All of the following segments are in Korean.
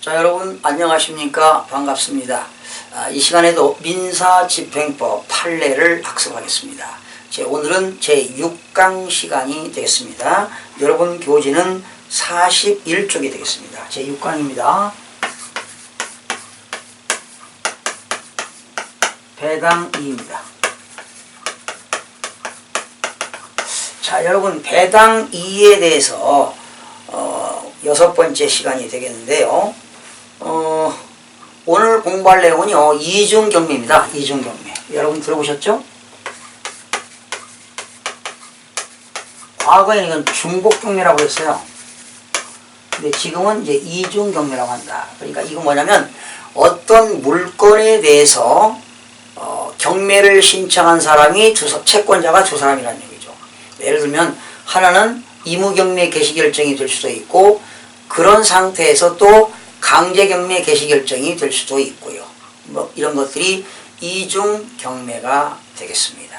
자, 여러분 안녕하십니까? 반갑습니다. 이 시간에도 민사집행법 판례를 학습하겠습니다. 오늘은 제6강 시간이 되겠습니다. 여러분 교재는 41쪽이 되겠습니다. 제6강입니다. 배당 2입니다. 자, 여러분 배당 2에 대해서 6번째 시간이 되겠는데요. 오늘 공부할 내용은요, 이중경매입니다. 이중경매. 여러분 들어보셨죠? 과거에는 이건 중복경매라고 했어요. 근데 지금은 이제 이중경매라고 한다. 그러니까 이거 뭐냐면 어떤 물건에 대해서 경매를 신청한 사람이 채권자가 두 사람이라는 얘기죠. 예를 들면 하나는 의무경매 개시결정이 될 수도 있고, 그런 상태에서 또 강제경매 개시결정이 될 수도 있고요. 이런 것들이 이중경매가 되겠습니다.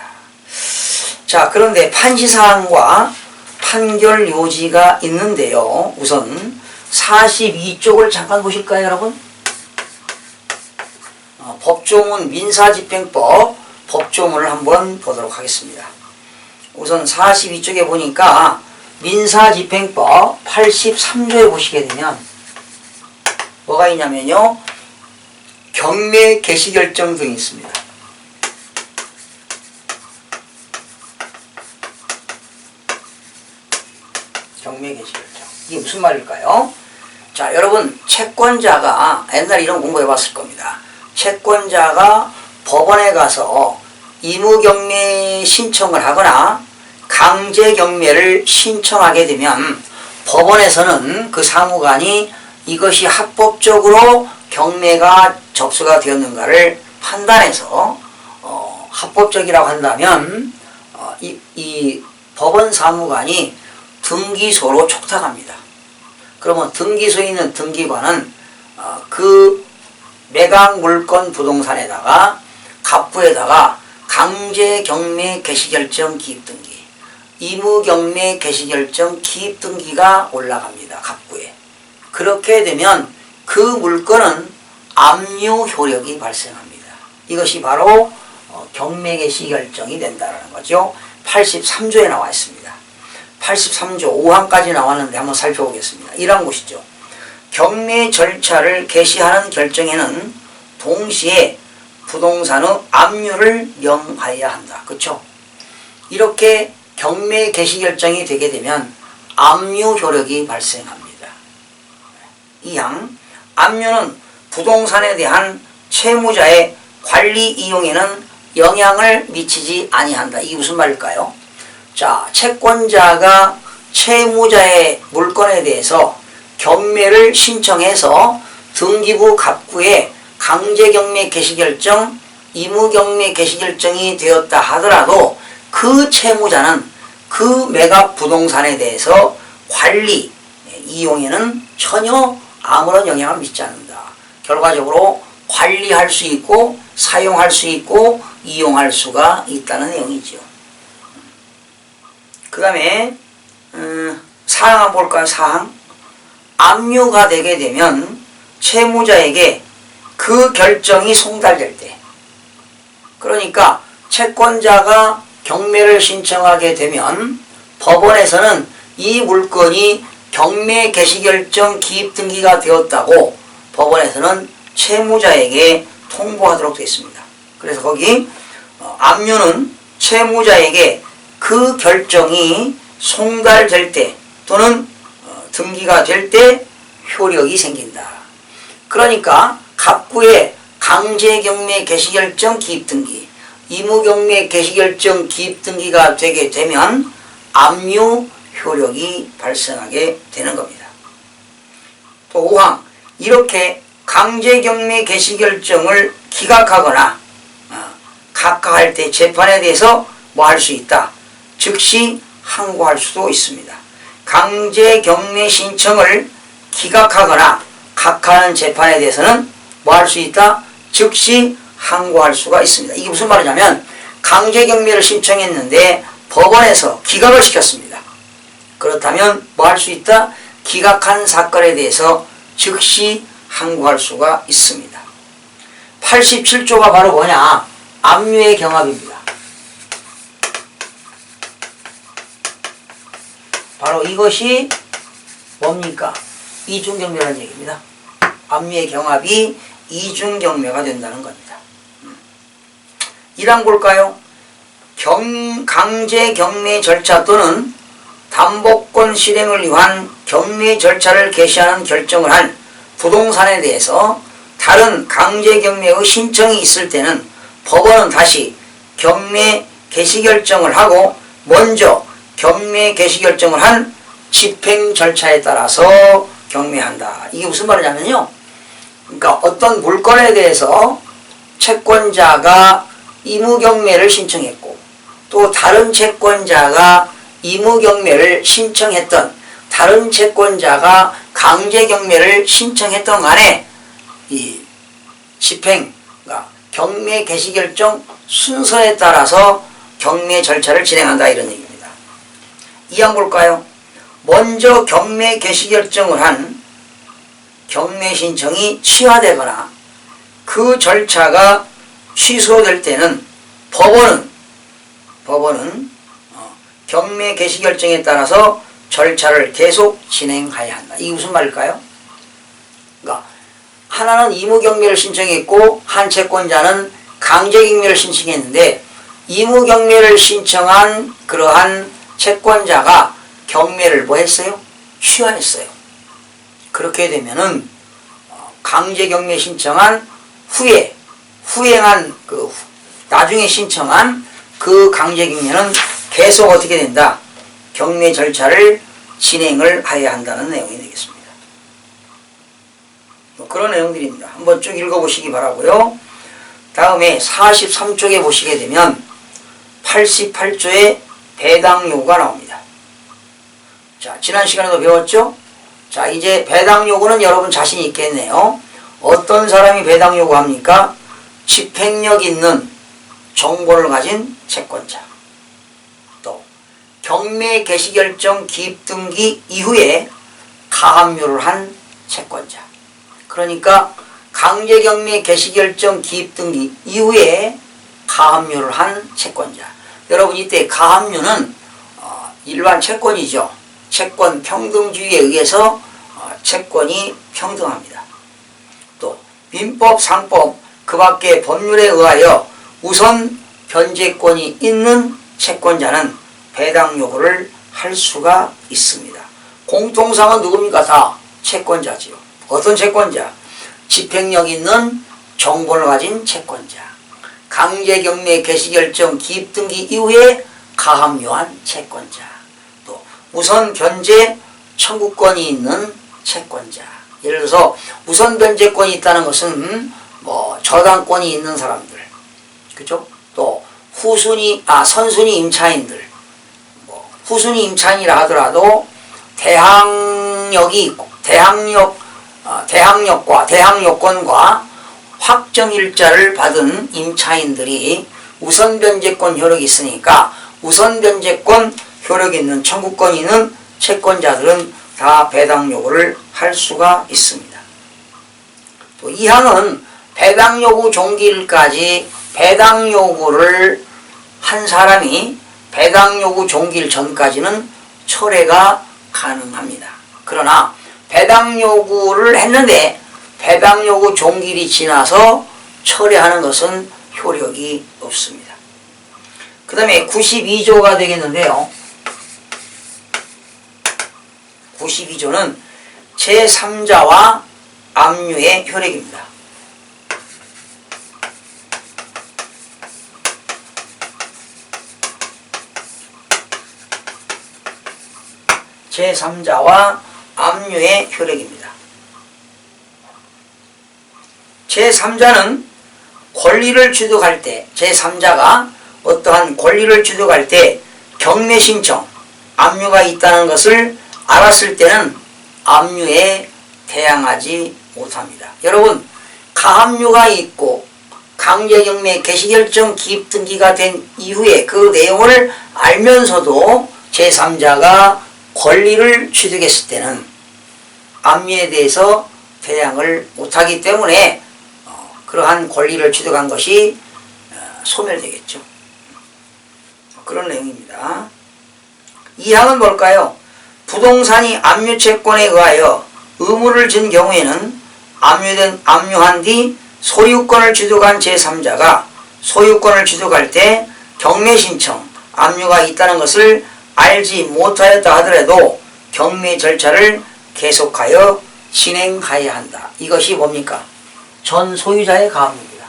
자, 그런데 판시사항과 판결 요지가 있는데요. 우선 42쪽을 잠깐 보실까요, 여러분? 법조문 민사집행법 법조문을 한번 보도록 하겠습니다. 우선 42쪽에 보니까 민사집행법 83조에 보시게 되면 뭐가 있냐면요, 경매 개시결정 등이 있습니다. 경매 개시결정. 이게 무슨 말일까요? 자, 여러분 채권자가 옛날에 이런 공부해 봤을 겁니다. 채권자가 법원에 가서 의무경매 신청을 하거나 강제경매를 신청하게 되면 법원에서는 그 사무관이 이것이 합법적으로 경매가 접수가 되었는가를 판단해서 합법적이라고 한다면 이 법원 사무관이 등기소로 촉탁합니다. 그러면 등기소에 있는 등기관은 그 매각 물건 부동산에다가 갑부에다가 강제경매 개시결정 기입등기, 의무경매 개시결정 기입등기가 올라갑니다. 갑부에. 그렇게 되면 그 물건은 압류 효력이 발생합니다. 이것이 바로 경매 개시결정이 된다는 거죠. 83조에 나와 있습니다. 83조 5항까지 나왔는데 한번 살펴보겠습니다. 1항 보시죠. 경매 절차를 개시하는 결정에는 동시에 부동산의 압류를 명하여야 한다. 그렇죠? 이렇게 경매 개시 결정이 되게 되면 압류 효력이 발생합니다. 2항, 압류는 부동산에 대한 채무자의 관리 이용에는 영향을 미치지 아니한다. 이게 무슨 말일까요? 자, 채권자가 채무자의 물건에 대해서 경매를 신청해서 등기부 갑구에 강제경매 개시결정, 의무경매 개시결정이 되었다 하더라도 그 채무자는 그 매각 부동산에 대해서 관리, 이용에는 전혀 아무런 영향을 미치지 않는다. 결과적으로 관리할 수 있고 사용할 수 있고 이용할 수가 있다는 내용이죠. 그 다음에 사항 한번 볼까요? 사항. 압류가 되게 되면 채무자에게 그 결정이 송달될 때, 그러니까 채권자가 경매를 신청하게 되면 법원에서는 이 물건이 경매 개시결정 기입등기가 되었다고 법원에서는 채무자에게 통보하도록 되어 있습니다. 그래서 거기 압류는 채무자에게 그 결정이 송달될 때 또는 등기가 될 때 효력이 생긴다. 그러니까 갑구에 강제경매 개시결정 기입등기, 의무경매 개시결정 기입등기가 되게 되면 압류 효력이 발생하게 되는 겁니다. 또 5항, 이렇게 강제경매 개시결정을 기각하거나 각하할 때 재판에 대해서 뭐 할 수 있다? 즉시 항고할 수도 있습니다. 강제경매 신청을 기각하거나 각하하는 재판에 대해서는 뭐 할 수 있다? 즉시 항고할 수가 있습니다. 이게 무슨 말이냐면 강제경매를 신청했는데 법원에서 기각을 시켰습니다. 그렇다면 뭐 할 수 있다? 기각한 사건에 대해서 즉시 탐구할 수가 있습니다. 87조가 바로 뭐냐? 압류의 경합입니다. 바로 이것이 뭡니까? 이중경매라는 얘기입니다. 압류의 경합이 이중경매가 된다는 겁니다. 1항 볼까요? 강제 경매 절차 또는 담보권 실행을 위한 경매 절차를 개시하는 결정을 한 부동산에 대해서 다른 강제 경매의 신청이 있을 때는 법원은 다시 경매 개시 결정을 하고 먼저 경매 개시 결정을 한 집행 절차에 따라서 경매한다. 이게 무슨 말이냐면요. 그러니까 어떤 물건에 대해서 채권자가 의무경매를 신청했고 또 다른 채권자가 의무경매를 신청했던 다른 채권자가 강제경매를 신청했던 간에 이 집행, 그러니까 경매 개시 결정 순서에 따라서 경매 절차를 진행한다 이런 얘기입니다. 2항 볼까요? 먼저 경매 개시 결정을 한 경매 신청이 취하되거나 그 절차가 취소될 때는 법원은 경매 개시 결정에 따라서 절차를 계속 진행해야 한다. 이게 무슨 말일까요? 그러니까 하나는 의무경매를 신청했고 한 채권자는 강제경매를 신청했는데 의무경매를 신청한 그러한 채권자가 경매를 뭐 했어요? 취하했어요. 그렇게 되면은 강제경매 신청한 후행한 나중에 신청한 그 강제경매는 계속 어떻게 된다? 경매 절차를 진행을 해야 한다는 내용이 되겠습니다. 그런 내용들입니다. 한번 쭉 읽어보시기 바라고요. 다음에 43쪽에 보시게 되면 88조에 배당 요구가 나옵니다. 자, 지난 시간에도 배웠죠? 자, 이제 배당 요구는 여러분 자신 있겠네요. 어떤 사람이 배당 요구합니까? 집행력 있는 정보를 가진 채권자. 또 경매 개시 결정 기입 등기 이후에 가압류를 한 채권자. 그러니까 강제경매 개시결정 기입등기 이후에 가압류를 한 채권자. 여러분 이때 가압류는 일반 채권이죠. 채권 평등주의에 의해서 채권이 평등합니다. 또 민법, 상법 그 밖의 법률에 의하여 우선 변제권이 있는 채권자는 배당 요구를 할 수가 있습니다. 공통상은 누굽니까? 다 채권자지요. 어떤 채권자? 집행력 있는 정보를 가진 채권자. 강제경매 개시결정 기입등기 이후에 가압류한 채권자. 또 우선 변제 청구권이 있는 채권자. 예를 들어서 우선 변제권이 있다는 것은 저당권이 있는 사람들. 그죠? 또 선순위 임차인들. 후순위 임차인이라 하더라도 대항력이 있고 대항요건과 확정일자를 받은 임차인들이 우선변제권 효력이 있으니까 우선변제권 효력 있는 청구권이 있는 채권자들은 다 배당 요구를 할 수가 있습니다. 또 이 항은 배당 요구 종기일까지 배당 요구를 한 사람이 배당 요구 종기일 전까지는 철회가 가능합니다. 그러나 배당 요구를 했는데 배당 요구 종기일이 지나서 철회하는 것은 효력이 없습니다. 그 다음에 92조가 되겠는데요. 92조는 제3자와 압류의 효력입니다. 제3자와 압류의 효력입니다. 제3자는 권리를 취득할 때, 제3자가 어떠한 권리를 취득할 때 경매 신청, 압류가 있다는 것을 알았을 때는 압류에 대항하지 못합니다. 여러분, 가압류가 있고 강제경매 개시결정 기입등기가 된 이후에 그 내용을 알면서도 제3자가 권리를 취득했을 때는 압류에 대해서 대항을 못하기 때문에 그러한 권리를 취득한 것이 소멸되겠죠. 그런 내용입니다. 2항은 뭘까요? 부동산이 압류채권에 의하여 의무를 진 경우에는 압류한 뒤 소유권을 취득한 제3자가 소유권을 취득할 때 경매 신청, 압류가 있다는 것을 알지 못하였다 하더라도 경매 절차를 계속하여 진행하여야 한다. 이것이 뭡니까? 전 소유자의 가압류입니다.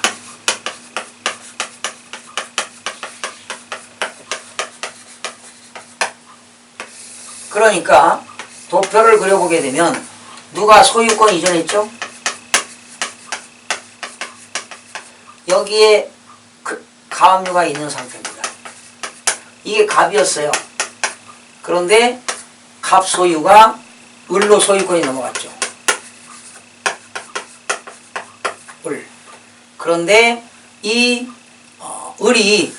그러니까 도표를 그려보게 되면 누가 소유권 이전했죠? 여기에 가압류가 있는 상태입니다. 이게 갑이었어요. 그런데 갑 소유가 을로 소유권이 넘어갔죠. 을. 그런데 이 을이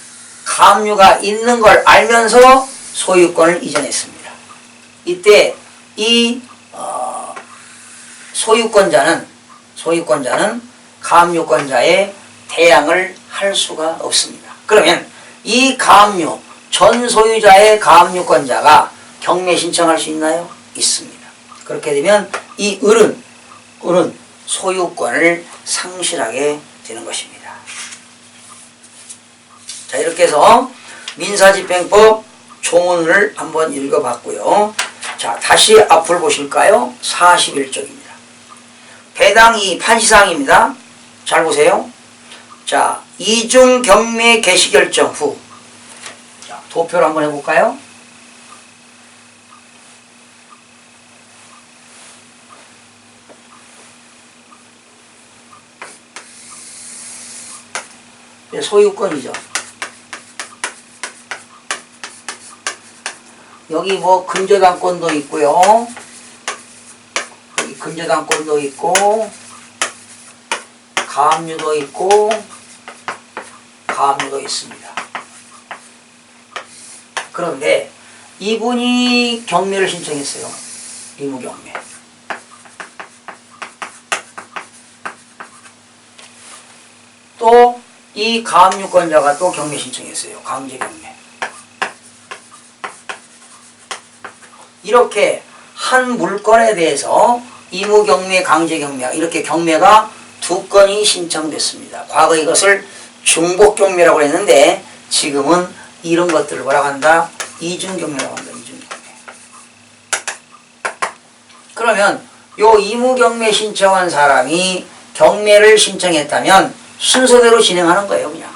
가압류가 있는 걸 알면서 소유권을 이전했습니다. 이때 이 소유권자는 가압류권자의 대항을 할 수가 없습니다. 그러면 이 가압류, 전 소유자의 가압류권자가 경매 신청할 수 있나요? 있습니다. 그렇게 되면 이 을은 소유권을 상실하게 되는 것입니다. 자, 이렇게 해서 민사집행법 조문을 한번 읽어봤고요. 자, 다시 앞을 보실까요? 41쪽입니다. 배당 2 판시사항입니다. 잘 보세요. 자, 이중 경매 개시 결정 후. 자, 도표를 한번 해볼까요? 소유권이죠. 여기 뭐 근저당권도 있고요. 여기 근저당권도 있고 가압류도 있고 가압류도 있습니다. 그런데 이분이 경매를 신청했어요. 의무경매. 또 이 가압류권자가 또 경매 신청했어요. 강제경매. 이렇게 한 물건에 대해서 의무경매, 강제경매 이렇게 경매가 두 건이 신청됐습니다. 과거 이것을 중복경매라고 했는데 지금은 이런 것들을 뭐라고 한다? 이중경매라고 한다. 이중경매. 그러면 요 의무경매 신청한 사람이 경매를 신청했다면 순서대로 진행하는 거예요, 그냥.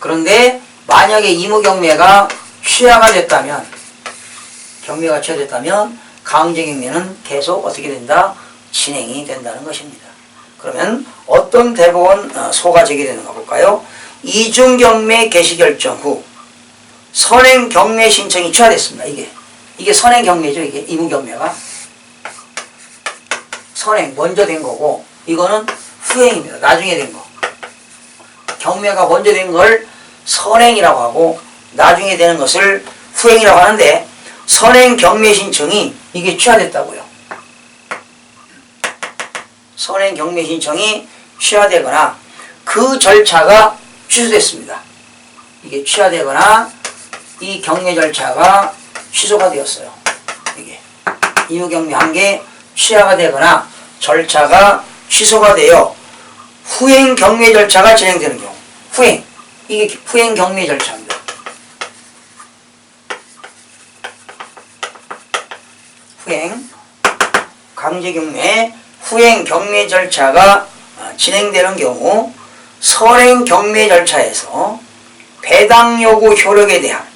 그런데 만약에 의무경매가 취하가 됐다면, 경매가 취하됐다면 강제경매는 계속 어떻게 된다? 진행이 된다는 것입니다. 그러면 어떤 대법원 소가 제기되는가 볼까요? 이중경매 개시 결정 후 선행경매 신청이 취하됐습니다. 이게 선행경매죠. 이게 의무경매가 선행 먼저 된 거고 이거는 후행입니다. 나중에 된 거. 경매가 먼저 된 걸 선행이라고 하고 나중에 되는 것을 후행이라고 하는데 선행 경매 신청이 이게 취하됐다고요. 선행 경매 신청이 취하되거나 그 절차가 취소됐습니다. 이게 취하되거나 이 경매 절차가 취소가 되었어요. 이게 의무경매 한 게 취하가 되거나 절차가 취소가 되어 후행 경매 절차가 진행되는 경우. 후행. 이게 후행 경매 절차입니다. 후행. 강제경매. 후행 경매 절차가 진행되는 경우 선행 경매 절차에서 배당 요구 효력에 대한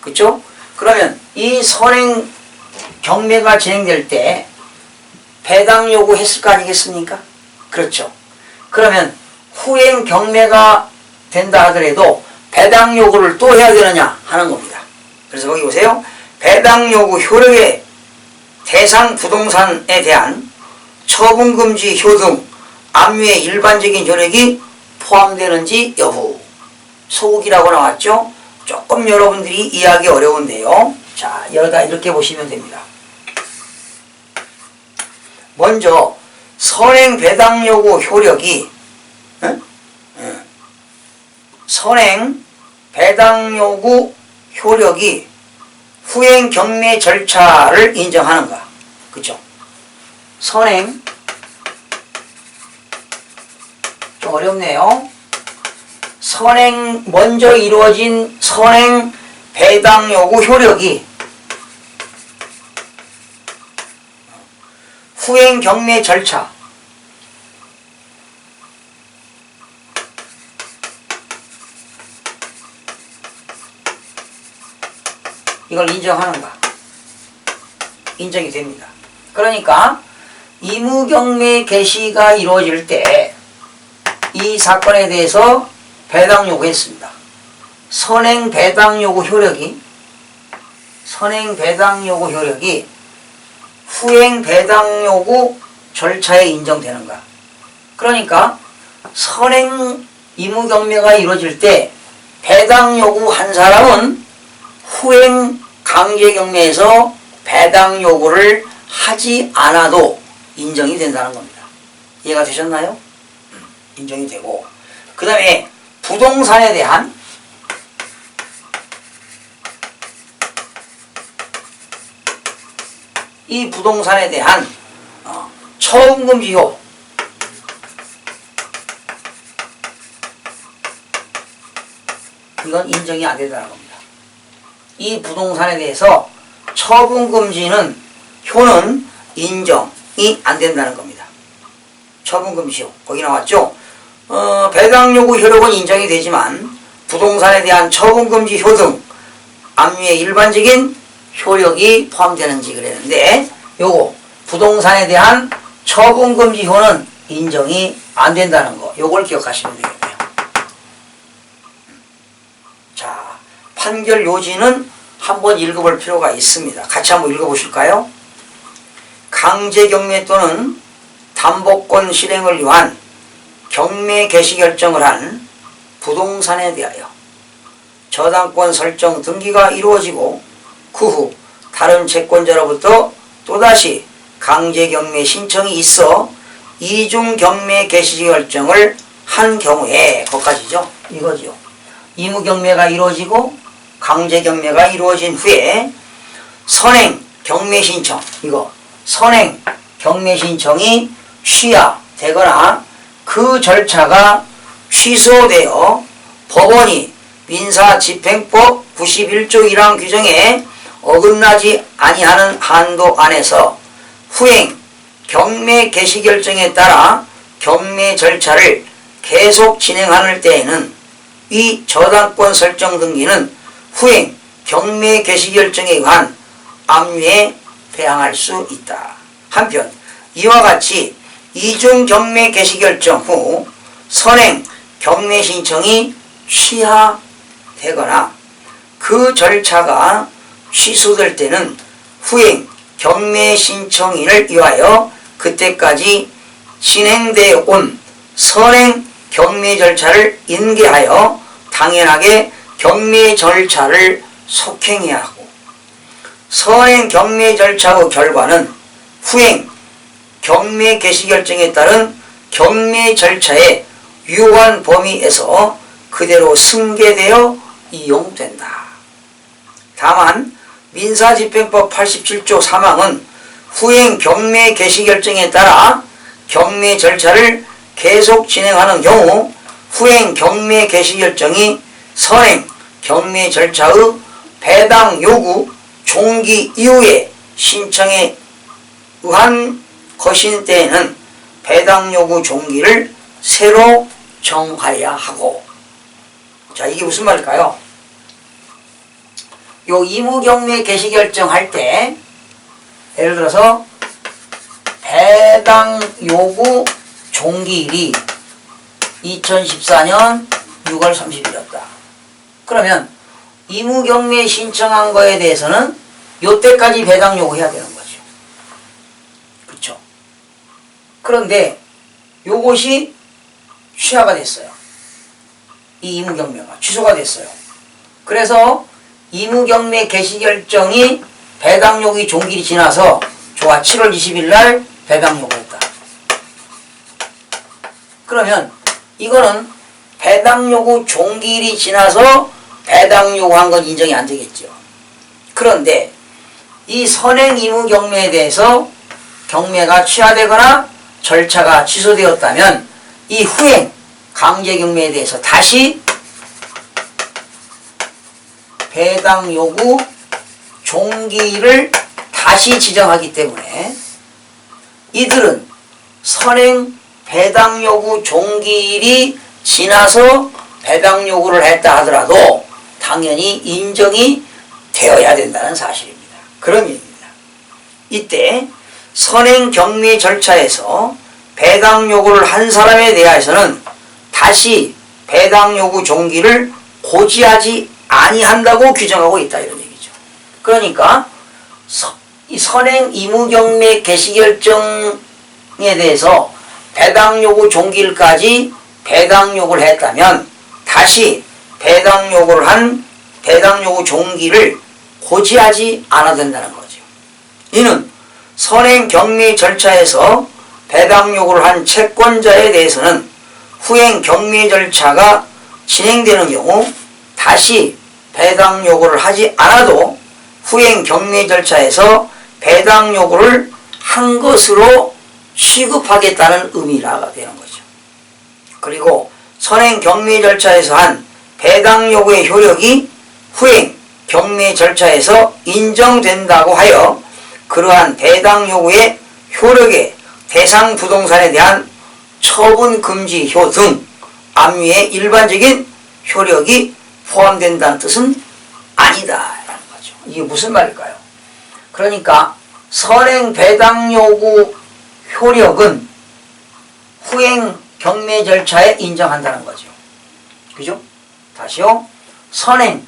그렇죠? 그러면 이 선행 경매가 진행될 때 배당 요구 했을 거 아니겠습니까? 그렇죠. 그러면 후행 경매가 된다 하더라도 배당 요구를 또 해야 되느냐 하는 겁니다. 그래서 거기 보세요. 배당 요구 효력의 대상 부동산에 대한 처분금지 효등 압류의 일반적인 효력이 포함되는지 여부. 소극이라고 나왔죠? 조금 여러분들이 이해하기 어려운데요. 자, 여기다 이렇게 보시면 됩니다. 먼저 선행 배당 요구 효력이 선행 배당 요구 효력이 후행 경매 절차를 인정하는가? 그죠? 선행 좀 어렵네요. 선행 먼저 이루어진 선행 배당 요구 효력이 후행 경매 절차 이걸 인정하는가? 인정이 됩니다. 그러니까 임의경매 개시가 이루어질 때 이 사건에 대해서 배당 요구했습니다. 선행 배당 요구 효력이 후행 배당 요구 절차에 인정되는가? 그러니까 선행 임의경매가 이루어질 때 배당 요구한 사람은 후행 강제경매에서 배당 요구를 하지 않아도 인정이 된다는 겁니다. 이해가 되셨나요? 인정이 되고, 그 다음에 부동산에 대한 이 부동산에 대한 처분금지효 이건 인정이 안 된다는 겁니다. 이 부동산에 대해서 처분금지는 효는 인정이 안 된다는 겁니다. 처분금지효 거기 나왔죠. 배당요구 효력은 인정이 되지만 부동산에 대한 처분금지 효 등 압류의 일반적인 효력이 포함되는지 그랬는데, 요거 부동산에 대한 처분금지 효는 인정이 안 된다는 거, 요걸 기억하시면 되겠네요. 자, 판결 요지는 한번 읽어볼 필요가 있습니다. 같이 한번 읽어보실까요? 강제경매 또는 담보권 실행을 위한 경매 개시 결정을 한 부동산에 대하여 저당권 설정 등기가 이루어지고 그 후 다른 채권자로부터 또다시 강제경매 신청이 있어 이중 경매 개시 결정을 한 경우에, 거기까지죠. 이거죠. 임의경매가 이루어지고 강제경매가 이루어진 후에 선행 경매 신청, 이거 선행 경매 신청이 취하되거나 그 절차가 취소되어 법원이 민사집행법 91조 1항 규정에 어긋나지 아니하는 한도 안에서 후행 경매 개시 결정에 따라 경매 절차를 계속 진행하는 때에는 이 저당권 설정 등기는 후행 경매 개시 결정에 의한 압류에 배항할 수 있다. 한편 이와 같이 이중 경매 개시 결정 후 선행 경매 신청이 취하되거나 그 절차가 취소될 때는 후행 경매 신청인을 위하여 그때까지 진행되어 온 선행 경매 절차를 인계하여 당연하게 경매 절차를 속행해야 하고, 선행 경매 절차의 결과는 후행 경매 개시 결정에 따른 경매 절차의 유효한 범위에서 그대로 승계되어 이용된다. 다만 민사집행법 87조 3항은 후행 경매 개시 결정에 따라 경매 절차를 계속 진행하는 경우 후행 경매 개시 결정이 선행 경매 절차의 배당 요구 종기 이후에 신청에 의한 것인 때에는 배당 요구 종기를 새로 정하여야 하고. 자, 이게 무슨 말일까요? 요 임의경매 개시 결정할 때 예를 들어서 배당 요구 종기일이 2014년 6월 30일이었다. 그러면 임의경매 신청한 거에 대해서는 요때까지 배당 요구해야 되는 거죠. 그쵸? 그런데 요것이 취하가 됐어요. 이 임의경매가 취소가 됐어요. 그래서 임의경매 개시 결정이 배당 요구 종기일이 지나서 좋아 7월 20일 날 배당 요구했다. 그러면 이거는 배당 요구 종기일이 지나서 배당 요구한 건 인정이 안 되겠죠. 그런데 이 선행 의무 경매에 대해서 경매가 취하되거나 절차가 취소되었다면 이 후행 강제 경매에 대해서 다시 배당 요구 종기일을 다시 지정하기 때문에 이들은 선행 배당 요구 종기일이 지나서 배당 요구를 했다 하더라도 당연히 인정이 되어야 된다는 사실입니다. 그런 얘기입니다. 이때 선행 경매 절차에서 배당 요구를 한 사람에 대해서는 다시 배당 요구 종기를 고지하지 아니한다고 규정하고 있다 이런 얘기죠. 그러니까 이 선행 의무경매 개시결정에 대해서 배당 요구 종기일까지 배당 요구를 했다면 다시 배당 요구를 한 배당 요구 종기를 고지하지 않아야 된다는 거죠. 이는 선행 경매 절차에서 배당 요구를 한 채권자에 대해서는 후행 경매 절차가 진행되는 경우 다시 배당 요구를 하지 않아도 후행 경매 절차에서 배당 요구를 한 것으로 취급하겠다는 의미가 되는 거죠. 그리고 선행 경매 절차에서 한 배당 요구의 효력이 후행 경매 절차에서 인정된다고 하여 그러한 배당 요구의 효력에 대상 부동산에 대한 처분 금지효 등 압류의 일반적인 효력이 포함된다는 뜻은 아니다라는 거죠. 이게 무슨 말일까요? 그러니까 선행 배당 요구 효력은 후행 경매 절차에 인정한다는 거죠. 그죠? 다시요. 선행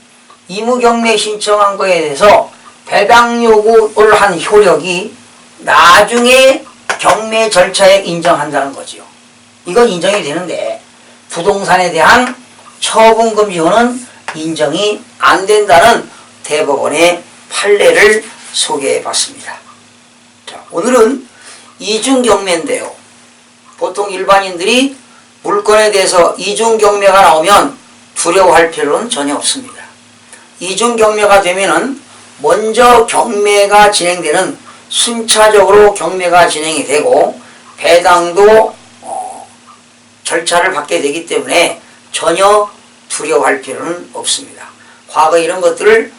의무 경매 신청한 거에 대해서 배당 요구를 한 효력이 나중에 경매 절차에 인정한다는 거죠. 이건 인정이 되는데 부동산에 대한 처분금지효는 인정이 안 된다는 대법원의 판례를 소개해 봤습니다. 자, 오늘은 이중경매인데요. 보통 일반인들이 물건에 대해서 이중경매가 나오면 두려워할 필요는 전혀 없습니다. 이중경매가 되면은 먼저 경매가 진행되는 순차적으로 경매가 진행이 되고 배당도 절차를 받게 되기 때문에 전혀 두려워할 필요는 없습니다. 과거 이런 것들을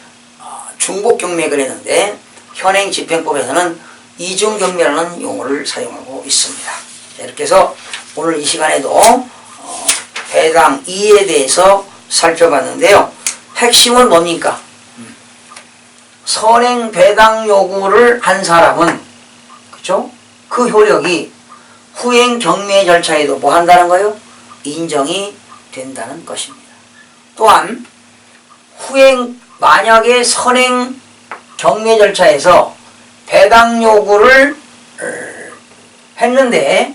중복경매가 그랬는데 현행 집행법에서는 이중경매라는 용어를 사용하고 있습니다. 자, 이렇게 해서 오늘 이 시간에도 배당 2에 대해서 살펴봤는데요. 핵심은 뭡니까? 선행 배당 요구를 한 사람은 그죠? 그 효력이 후행 경매 절차에도 뭐 한다는 거예요? 인정이 된다는 것입니다. 또한 후행 만약에 선행 경매 절차에서 배당 요구를 했는데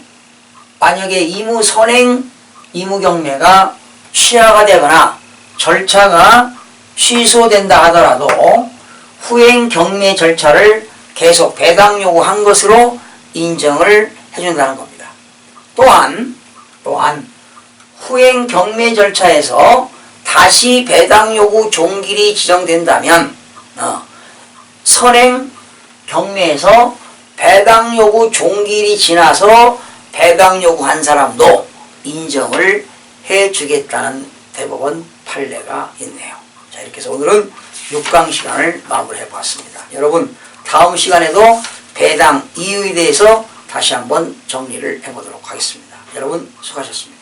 만약에 의무 선행 의무 경매가 취하가 되거나 절차가 취소된다 하더라도 후행 경매 절차를 계속 배당 요구한 것으로 인정을 해준다는 겁니다. 또한 후행 경매 절차에서 다시 배당 요구 종기일이 지정된다면 선행 경매에서 배당 요구 종기일이 지나서 배당 요구한 사람도 인정을 해주겠다는 대법원 판례가 있네요. 자, 이렇게 해서 오늘은 6강 시간을 마무리해 봤습니다. 여러분 다음 시간에도 배당 이유에 대해서 다시 한번 정리를 해보도록 하겠습니다. 여러분 수고하셨습니다.